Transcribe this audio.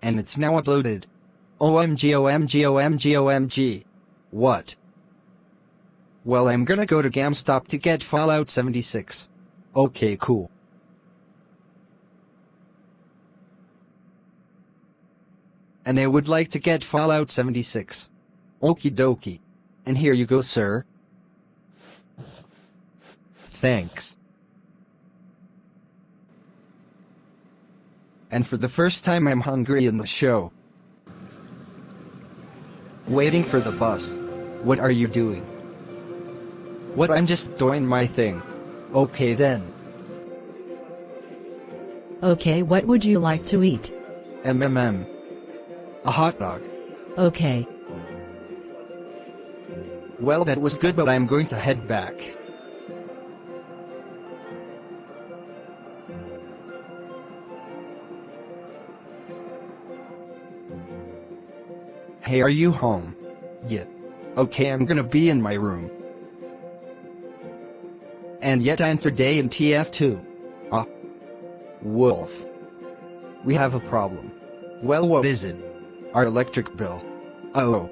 and it's now uploaded. OMG, OMG, OMG, OMG. What? Well, I'm gonna go to GameStop to get Fallout 76. Okay, cool. And I would like to get Fallout 76. Okie dokie. And here you go, sir. Thanks. And for the first time I'm hungry in the show. Waiting for the bus. What are you doing? What? I'm just doing my thing. Okay then. Okay, what would you like to eat? A hot dog. Okay. Well, that was good, but I'm going to head back. Hey, are you home? Yeah. Okay, I'm gonna be in my room. And yet enter day in TF2. Wolf. We have a problem. Well, what is it? Our electric bill. Oh.